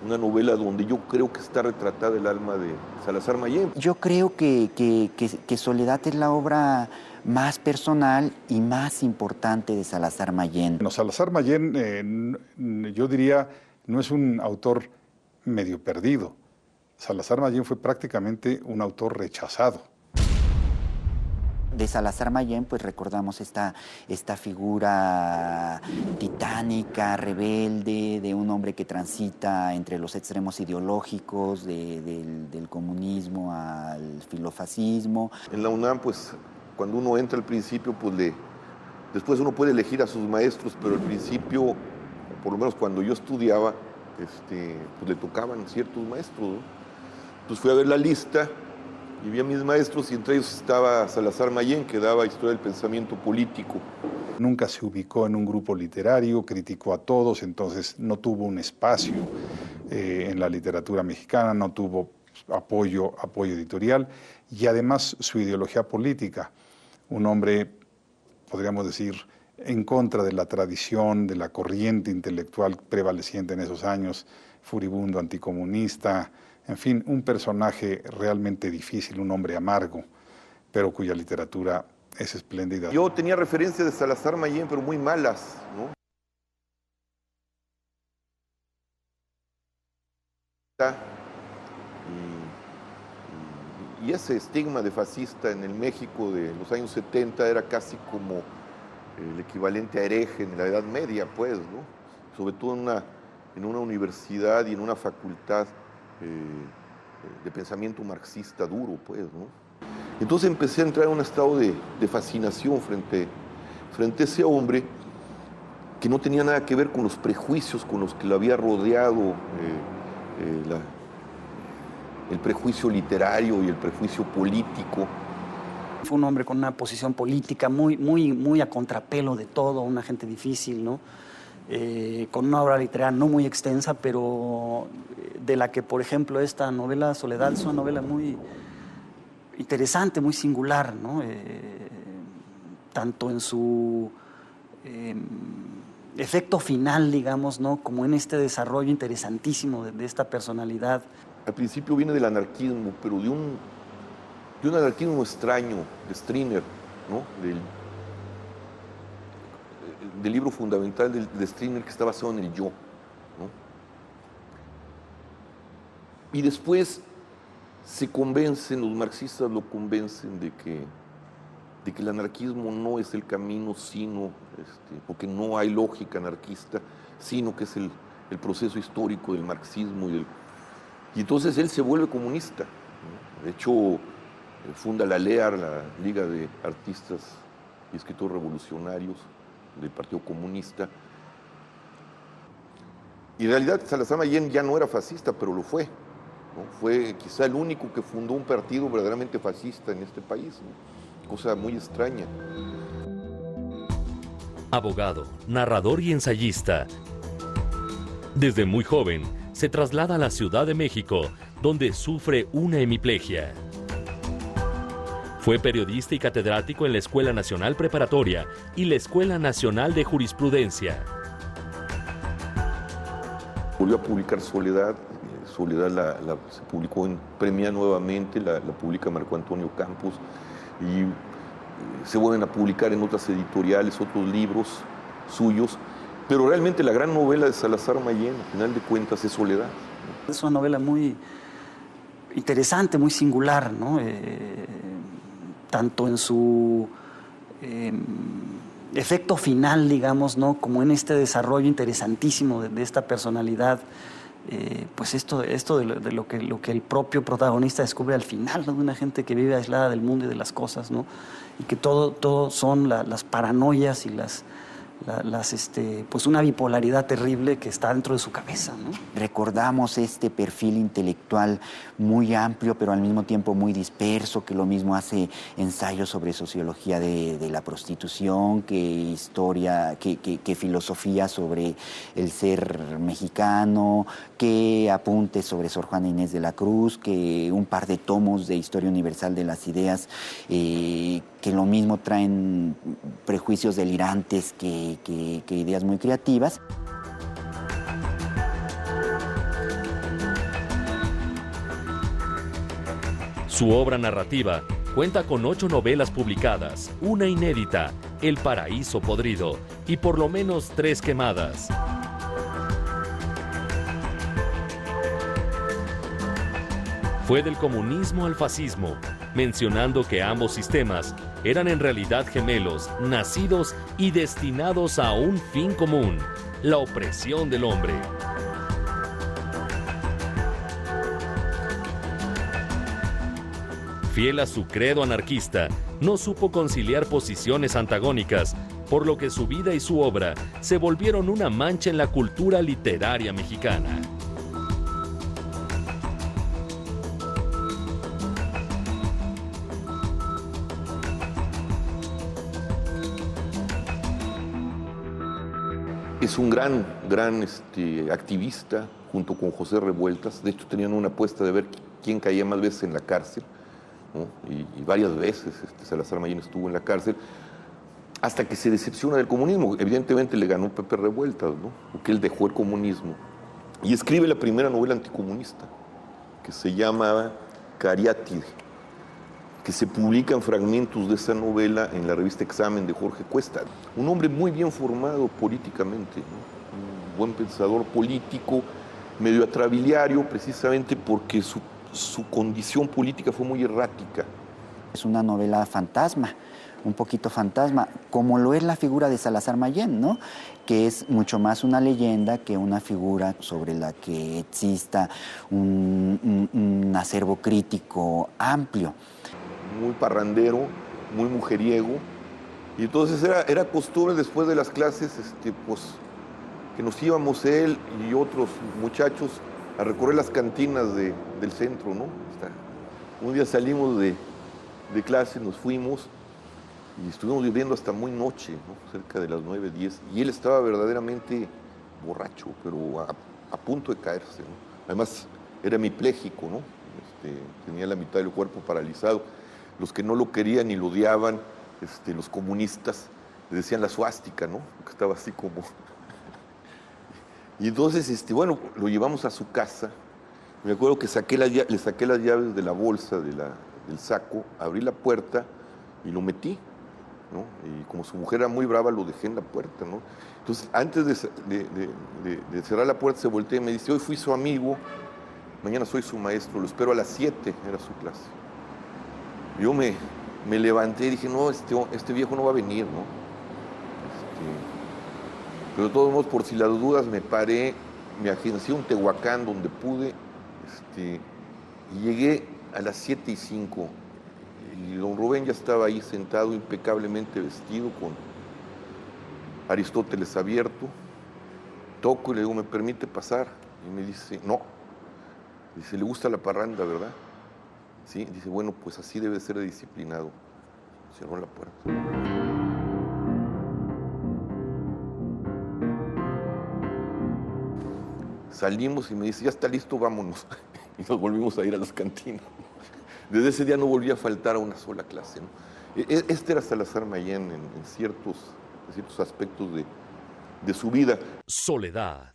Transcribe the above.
una novela donde yo creo que está retratada el alma de Salazar Mayén. Yo creo que Soledad es la obra más personal y más importante de Salazar Mayén. Bueno, Salazar Mayén, yo diría, no es un autor medio perdido. Salazar Mayén fue prácticamente un autor rechazado. De Salazar Mayén, pues recordamos esta figura titánica, rebelde, de un hombre que transita entre los extremos ideológicos, del comunismo al filofascismo. En la UNAM, pues, cuando uno entra al principio, pues después uno puede elegir a sus maestros, pero al principio, por lo menos cuando yo estudiaba, pues le tocaban ciertos maestros, ¿no? Entonces fui a ver la lista y vi a mis maestros y entre ellos estaba Salazar Mayén, que daba historia del pensamiento político. Nunca se ubicó en un grupo literario, criticó a todos, entonces no tuvo un espacio en la literatura mexicana, no tuvo apoyo editorial y además su ideología política. Un hombre, podríamos decir, en contra de la tradición, de la corriente intelectual prevaleciente en esos años, furibundo, anticomunista, en fin, un personaje realmente difícil, un hombre amargo, pero cuya literatura es espléndida. Yo tenía referencias de Salazar Mayén, pero muy malas, ¿no? Y ese estigma de fascista en el México de los años 70 era casi como el equivalente a hereje en la Edad Media, pues, ¿no? Sobre todo en una universidad y en una facultad de pensamiento marxista duro, pues, ¿no? Entonces empecé a entrar en un estado de fascinación frente a ese hombre que no tenía nada que ver con los prejuicios con los que lo había rodeado, el prejuicio literario y el prejuicio político. Fue un hombre con una posición política muy a contrapelo de todo, una gente difícil, ¿no? Con una obra literaria no muy extensa, pero de la que, por ejemplo, esta novela Soledad es una novela muy interesante, muy singular, ¿no? Tanto en su efecto final, digamos, ¿no? Como en este desarrollo interesantísimo de esta personalidad. Al principio viene del anarquismo, pero de un anarquismo extraño, de Stirner, ¿no? Del libro fundamental de Stirner, que está basado en el yo, ¿no? Y después los marxistas lo convencen de que el anarquismo no es el camino, sino, porque no hay lógica anarquista, sino que es el proceso histórico del marxismo y entonces él se vuelve comunista, ¿no? De hecho, funda la LEAR, la Liga de Artistas y Escritores Revolucionarios del Partido Comunista. Y en realidad Salazar Mayén ya no era fascista, pero lo fue, ¿no? Fue quizá el único que fundó un partido verdaderamente fascista en este país, ¿no? Cosa muy extraña. Abogado, narrador y ensayista. Desde muy joven, se traslada a la Ciudad de México, donde sufre una hemiplegia. Fue periodista y catedrático en la Escuela Nacional Preparatoria y la Escuela Nacional de Jurisprudencia. Volvió a publicar Soledad. Soledad se publicó premia nuevamente, la publica Marco Antonio Campos y se vuelven a publicar en otras editoriales, otros libros suyos. Pero realmente la gran novela de Salazar Mayén, al final de cuentas, es Soledad. Es una novela muy interesante, muy singular, ¿no? Tanto en su efecto final, digamos, ¿no? Como en este desarrollo interesantísimo de esta personalidad. Pues esto de lo que el propio protagonista descubre al final, ¿no? De una gente que vive aislada del mundo y de las cosas, ¿no? Y que todo son las paranoias y pues una bipolaridad terrible que está dentro de su cabeza, ¿no? Recordamos este perfil intelectual muy amplio, pero al mismo tiempo muy disperso, que lo mismo hace ensayos sobre sociología de la prostitución, que historia, que filosofía sobre el ser mexicano, que apuntes sobre Sor Juana Inés de la Cruz, que un par de tomos de Historia Universal de las Ideas, que lo mismo traen prejuicios delirantes que ideas muy creativas. Su obra narrativa cuenta con 8 novelas publicadas, una inédita, El paraíso podrido, y por lo menos 3 quemadas. Fue del comunismo al fascismo, mencionando que ambos sistemas eran en realidad gemelos, nacidos y destinados a un fin común, la opresión del hombre. Fiel a su credo anarquista, no supo conciliar posiciones antagónicas, por lo que su vida y su obra se volvieron una mancha en la cultura literaria mexicana. Es un gran activista, junto con José Revueltas. De hecho, tenían una apuesta de ver quién caía más veces en la cárcel, ¿no? Y varias veces Salazar Mayén estuvo en la cárcel, hasta que se decepciona del comunismo. Evidentemente le ganó Pepe Revueltas, ¿no? Porque él dejó el comunismo. Y escribe la primera novela anticomunista, que se llama Cariátide, que se publican fragmentos de esa novela en la revista Examen de Jorge Cuesta. Un hombre muy bien formado políticamente, ¿no? Un buen pensador político, medio atrabiliario, precisamente porque su condición política fue muy errática. Es una novela fantasma, un poquito fantasma, como lo es la figura de Salazar Mayén, ¿no? Que es mucho más una leyenda que una figura sobre la que exista un acervo crítico amplio. Muy parrandero, muy mujeriego, y entonces era costumbre después de las clases, pues, que nos íbamos él y otros muchachos a recorrer las cantinas del centro, ¿no? Un día salimos de clase, nos fuimos y estuvimos viviendo hasta muy noche, ¿no? Cerca de las 9, 10, y él estaba verdaderamente borracho, pero a punto de caerse, ¿no? Además, era hemipléjico, ¿no? Tenía la mitad del cuerpo paralizado. Los que no lo querían y lo odiaban, los comunistas, le decían la suástica, ¿no? Que estaba así como... Y entonces, bueno, lo llevamos a su casa. Me acuerdo que le saqué las llaves de la bolsa, del saco, abrí la puerta y lo metí, ¿no? Y como su mujer era muy brava, lo dejé en la puerta, ¿no? Entonces, antes de cerrar la puerta, se voltea y me dice: hoy fui su amigo, mañana soy su maestro, lo espero a las 7, era su clase. Yo me levanté y dije: no, este viejo no va a venir, ¿no? Pero de todos modos, por si las dudas, me paré, me agencié un Tehuacán donde pude, y llegué a las 7:05, y don Rubén ya estaba ahí sentado, impecablemente vestido, con Aristóteles abierto. Toco y le digo: ¿me permite pasar? Y me dice: no. Dice: ¿le gusta la parranda, verdad? Sí, dice: bueno, pues así debe ser de disciplinado. Cerró la puerta. Salimos y me dice: ya está listo, vámonos. Y nos volvimos a ir a las cantinas. Desde ese día no volví a faltar a una sola clase, ¿no? Este era Salazar Mayén en ciertos aspectos de su vida. Soledad.